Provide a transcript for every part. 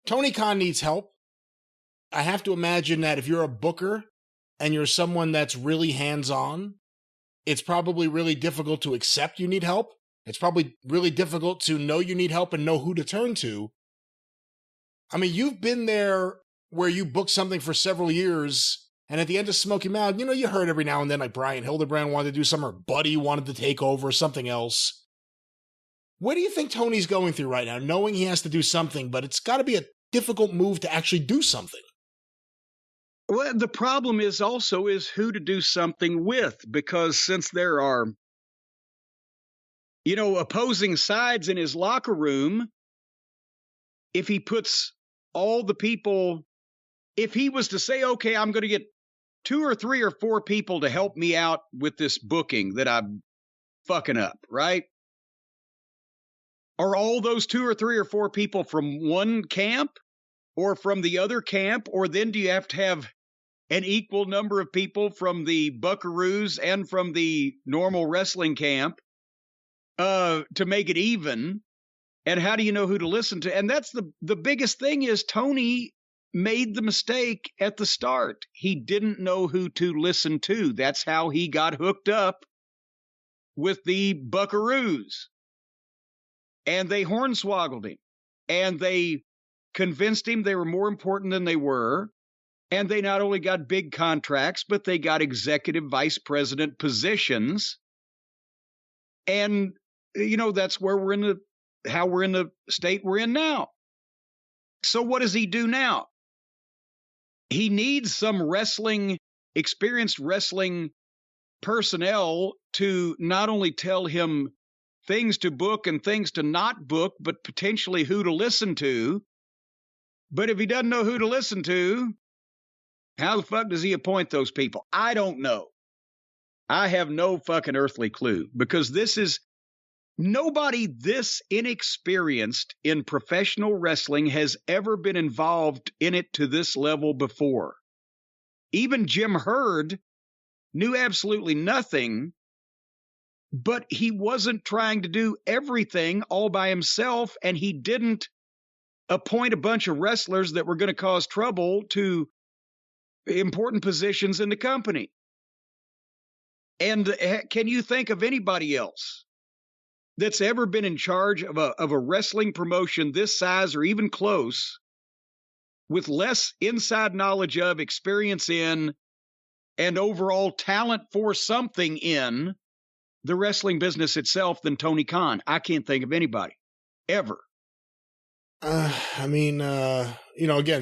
Tony Khan needs help. I have to imagine that if you're a booker and you're someone that's really hands-on, it's probably really difficult to accept you need help. It's probably really difficult to know you need help and know who to turn to. I mean, you've been there where you booked something for several years, and at the end of Smoky Mountain, you know, you heard every now and then, like Brian Hildebrand wanted to do something, or Buddy wanted to take over, or something else. What do you think Tony's going through right now, knowing he has to do something, but it's got to be a difficult move to actually do something? Well, the problem is who to do something with, because since there are, opposing sides in his locker room, if he puts all the people, if he was to say, okay, I'm going to get 2 or 3 or 4 people to help me out with this booking that I'm fucking up, right? Are all those 2 or 3 or 4 people from one camp or from the other camp? Or then do you have to have an equal number of people from the Buckaroos and from the normal wrestling camp to make it even? And how do you know who to listen to? And that's the biggest thing is Tony made the mistake at the start. He didn't know who to listen to. That's how he got hooked up with the Buckaroos. And they hornswoggled him. And they convinced him they were more important than they were. And they not only got big contracts, but they got executive vice president positions. And, that's where how we're in the state we're in now. So what does he do now? He needs some experienced wrestling personnel to not only tell him things to book and things to not book, but potentially who to listen to. But if he doesn't know who to listen to, how the fuck does he appoint those people? I don't know. I have no fucking earthly clue, because this is nobody this inexperienced in professional wrestling has ever been involved in it to this level before. Even Jim Herd knew absolutely nothing, but he wasn't trying to do everything all by himself, and he didn't appoint a bunch of wrestlers that were going to cause trouble to important positions in the company. And can you think of anybody else that's ever been in charge of a wrestling promotion this size or even close with less inside knowledge of, experience in, and overall talent for something in the wrestling business itself than Tony Khan? I can't think of anybody ever. Again,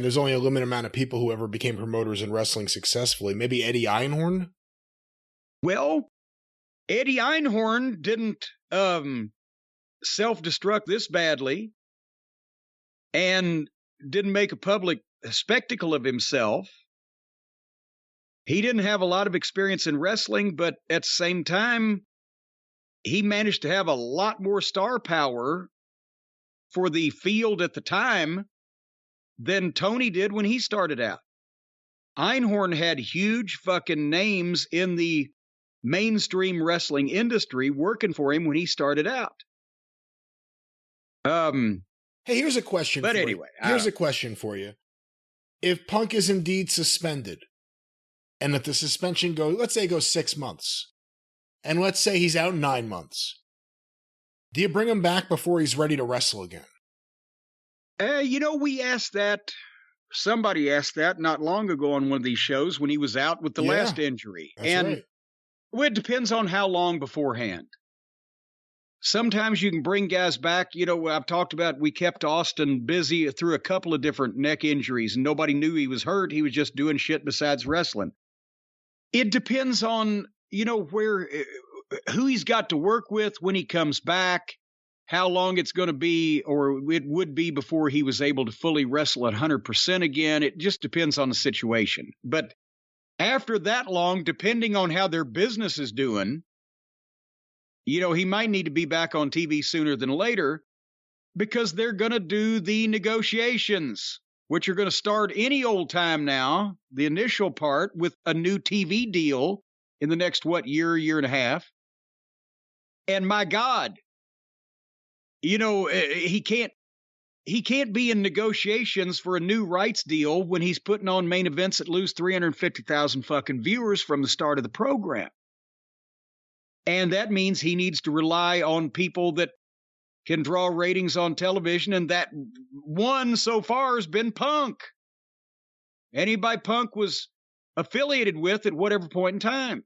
there's only a limited amount of people who ever became promoters in wrestling successfully. Maybe Eddie Einhorn? Well, Eddie Einhorn didn't self-destruct this badly and didn't make a public spectacle of himself. He didn't have a lot of experience in wrestling, but at the same time, he managed to have a lot more star power for the field at the time than Tony did when he started out. Einhorn had huge fucking names in the mainstream wrestling industry working for him when he started out. Hey, here's a question. But anyway, here's a question for you. If Punk is indeed suspended, and if the suspension goes, let's say it goes 6 months, and let's say he's out 9 months, do you bring him back before he's ready to wrestle again? We asked that. Somebody asked that not long ago on one of these shows when he was out with the last injury. And right. Well, it depends on how long beforehand. Sometimes you can bring guys back. I've talked about we kept Austin busy through a couple of different neck injuries, and nobody knew he was hurt. He was just doing shit besides wrestling. It depends on, who he's got to work with when he comes back, how long it's going to be, or it would be before he was able to fully wrestle at 100% again. It just depends on the situation. But after that long, depending on how their business is doing, he might need to be back on TV sooner than later, because they're going to do the negotiations, which are going to start any old time now, the initial part, with a new TV deal in the next, year and a half. And my God, he can't he can't be in negotiations for a new rights deal when he's putting on main events that lose 350,000 fucking viewers from the start of the program. And that means he needs to rely on people that can draw ratings on television, and that one so far has been Punk. Anybody Punk was affiliated with at whatever point in time.